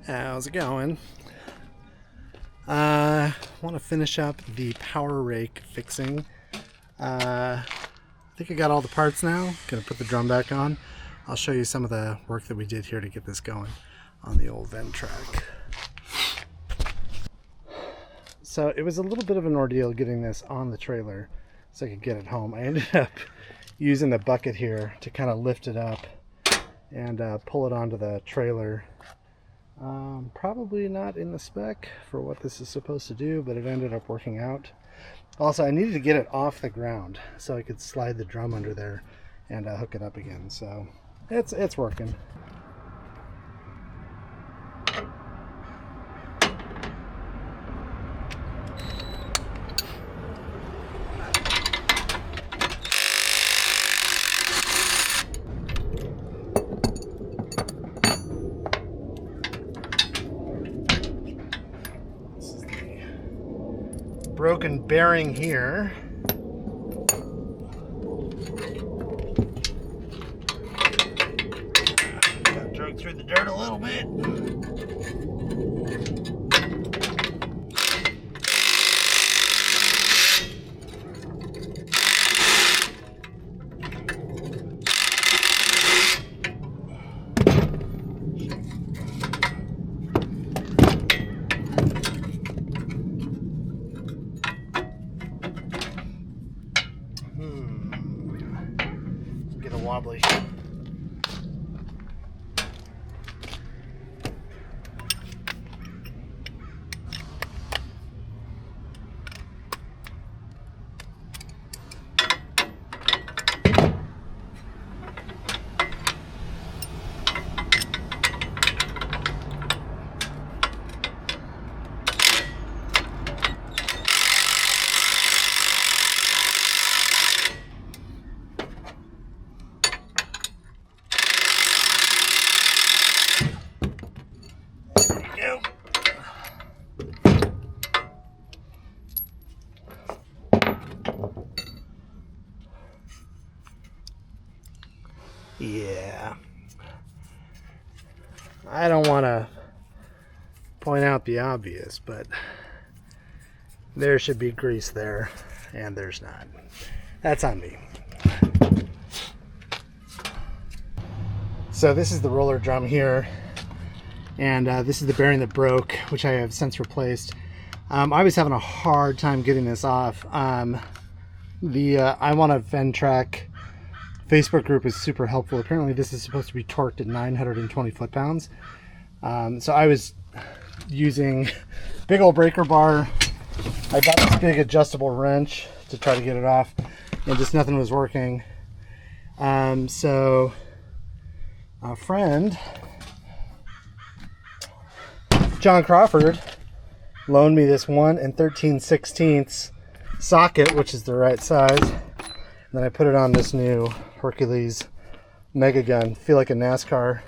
How's it going? I want to finish up the Power Rake fixing. I think I got all the parts now. Gonna put the drum back on. I'll show you some of the work that we did here to get this going on the old Ventrac. So it was a little bit of an ordeal getting this on the trailer so I could get it home. I ended up using the bucket here to kind of lift it up and pull it onto the trailer. Probably not in the spec for what this is supposed to do, but it ended up working out. Also, I needed to get it off the ground so I could slide the drum under there and hook it up again. So it's working. Broken bearing here. Got drug through the dirt a little bit. Get a wobbly. Yeah, I don't want to point out the obvious, but there should be grease there, and there's not. That's on me. So this is the roller drum here, and this is the bearing that broke, which I have since replaced. I was having a hard time getting this off. I Want a Ventrac Facebook group is super helpful. Apparently this is supposed to be torqued at 920 foot-pounds. So I was using big old breaker bar. I bought this big adjustable wrench to try to get it off, and just nothing was working. So a friend, John Crawford, loaned me this 1 13/16 socket, which is the right size. And then I put it on this new Hercules Mega Gun. Feel like a NASCAR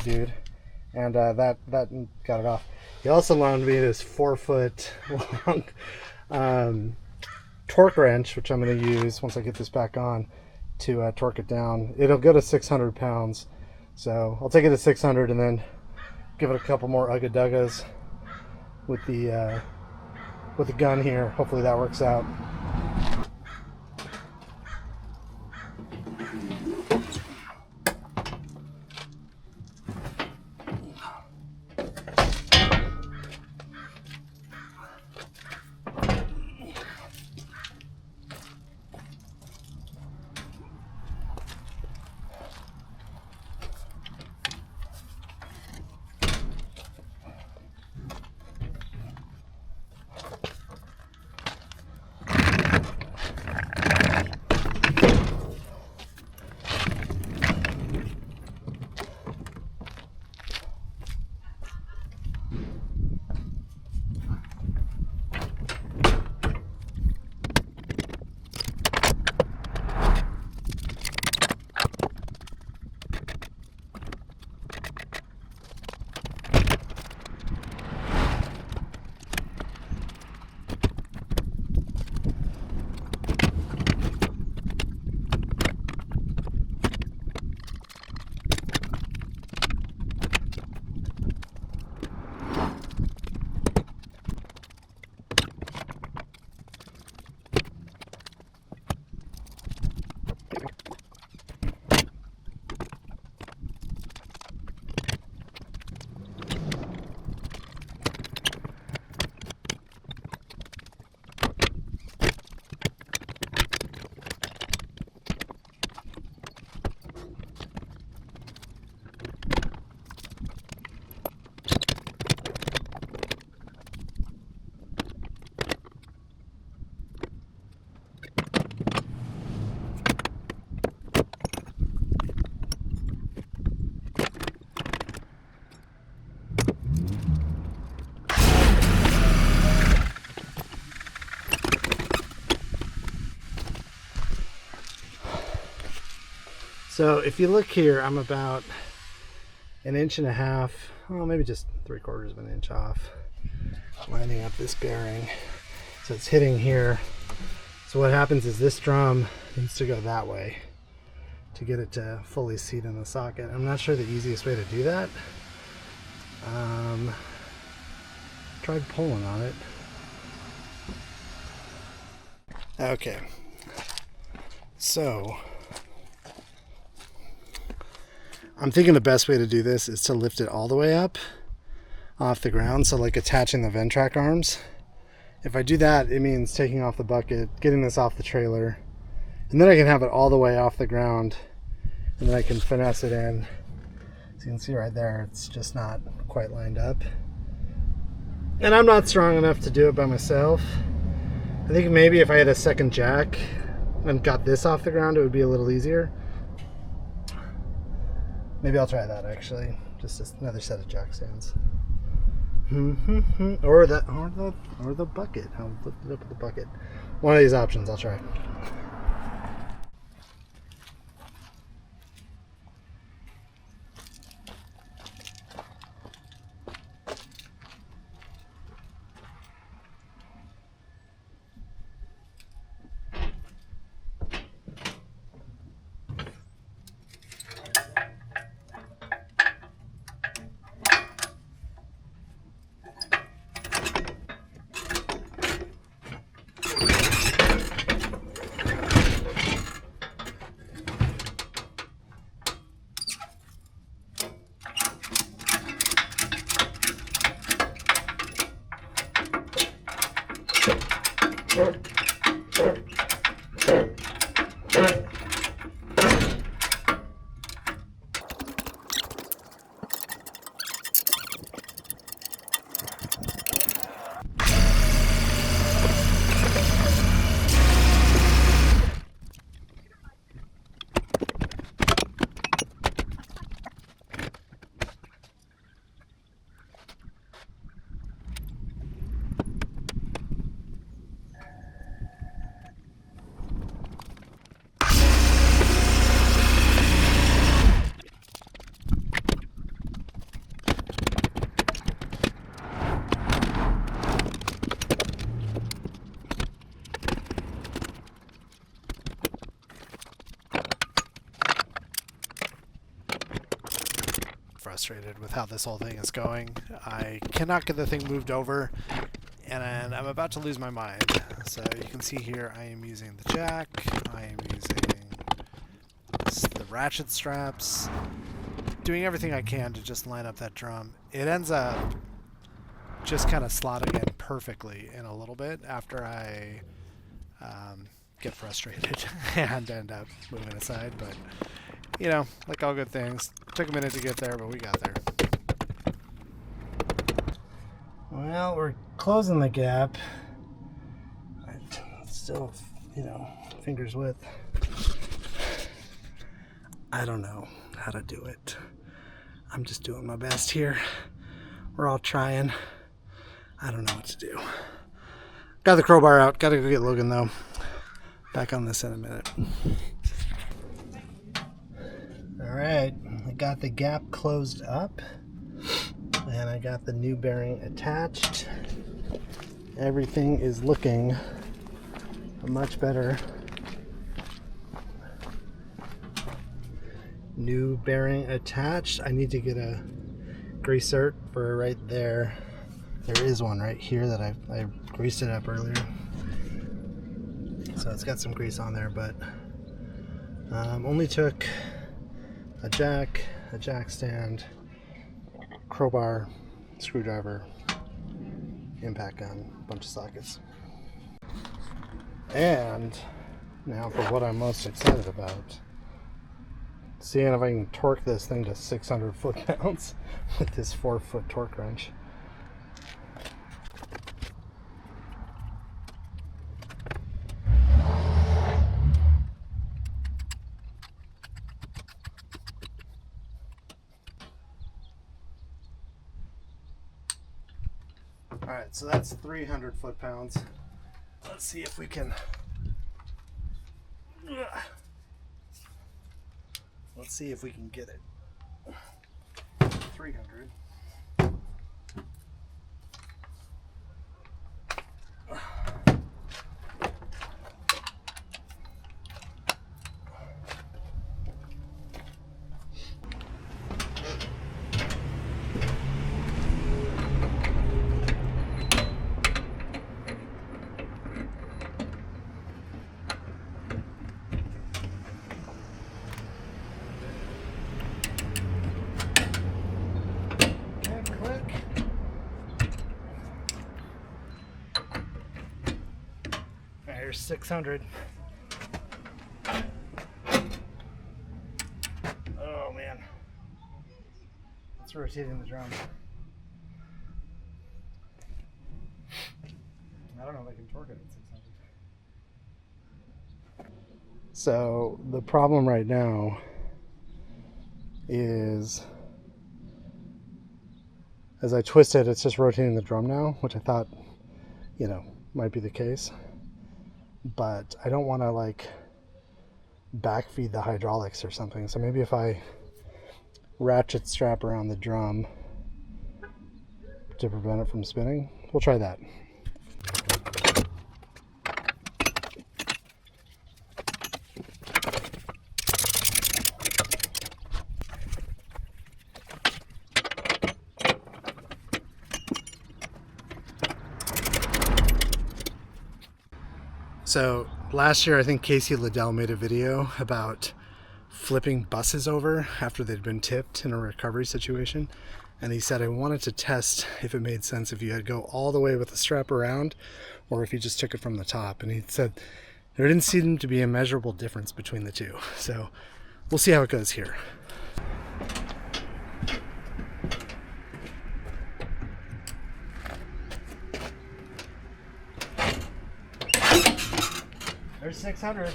dude. And that got it off. He also loaned me this 4-foot long torque wrench, which I'm going to use once I get this back on to torque it down. It'll go to 600 pounds. So I'll take it to 600 and then give it a couple more ugga-duggas with the gun here. Hopefully that works out. So if you look here, I'm about 1.5 inches, well, maybe just 3/4 of an inch off, lining up this bearing. So it's hitting here. So what happens is this drum needs to go that way to get it to fully seat in the socket. I'm not sure the easiest way to do that. Tried pulling on it. Okay, so I'm thinking the best way to do this is to lift it all the way up off the ground, so like attaching the Ventrac arms. If I do that, it means taking off the bucket, getting this off the trailer, and then I can have it all the way off the ground, and then I can finesse it in. So you can see right there, it's just not quite lined up. And I'm not strong enough to do it by myself. I think maybe if I had a second jack and got this off the ground, it would be a little easier. Maybe I'll try that actually. Just another set of jack stands. Or the bucket. I'll lift it up with the bucket. One of these options I'll try. Frustrated with how this whole thing is going. I cannot get the thing moved over, and I'm about to lose my mind. So you can see here I am using the jack, I am using the ratchet straps, doing everything I can to just line up that drum. It ends up just kind of slotting in perfectly in a little bit after I get frustrated and end up moving aside, but you know, like all good things, took a minute to get there, but we got there. Well, we're closing the gap. Still, you know, fingers width. I don't know how to do it. I'm just doing my best here. We're all trying. I don't know what to do. Got the crowbar out. Gotta go get Logan though. Back on this in a minute. Alright, I got the gap closed up and I got the new bearing attached. Everything is looking much better. New bearing attached. I need to get a grease cert for right there. There is one right here that I greased it up earlier. So it's got some grease on there, but only took a jack stand, crowbar, screwdriver, impact gun, bunch of sockets. And now for what I'm most excited about. Seeing if I can torque this thing to 600 foot-pounds with this 4-foot torque wrench. Alright, so that's 300 foot-pounds. Let's see if we can Let's see if we can get it. 300. There's 600. Oh man, it's rotating the drum. I don't know if I can torque it at 600. So the problem right now is, as I twist it, it's just rotating the drum now, which I thought, might be the case. But I don't want to like backfeed the hydraulics or something. So maybe if I ratchet strap around the drum to prevent it from spinning, we'll try that. So last year, I think Casey Liddell made a video about flipping buses over after they'd been tipped in a recovery situation. And he said, I wanted to test if it made sense if you had to go all the way with the strap around or if you just took it from the top. And he said there didn't seem to be a measurable difference between the two. So we'll see how it goes here. There's 600.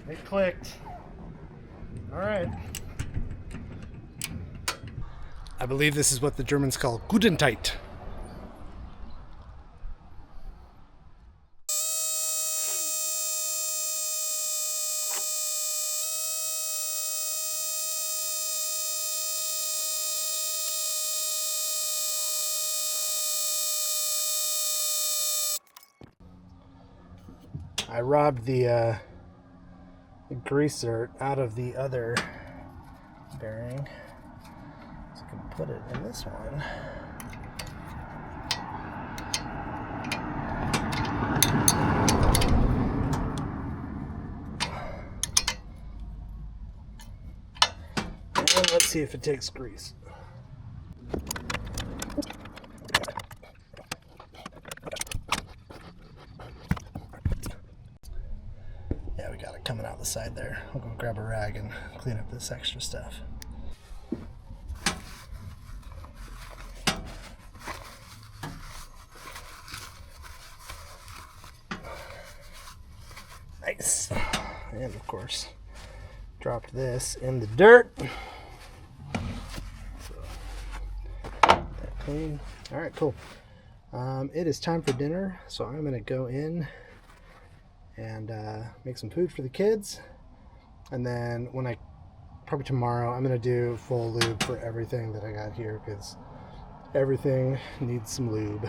It clicked. All right. I believe this is what the Germans call guten tight. I robbed the greaser out of the other bearing, so I can put it in this one. And let's see if it takes grease. Yeah, we got it coming out the side there. I'll go grab a rag and clean up this extra stuff. Nice. And of course, dropped this in the dirt. So, that clean. All right, cool. It is time for dinner, so I'm gonna go in and make some food for the kids, and then probably tomorrow I'm gonna do full lube for everything that I got here because everything needs some lube.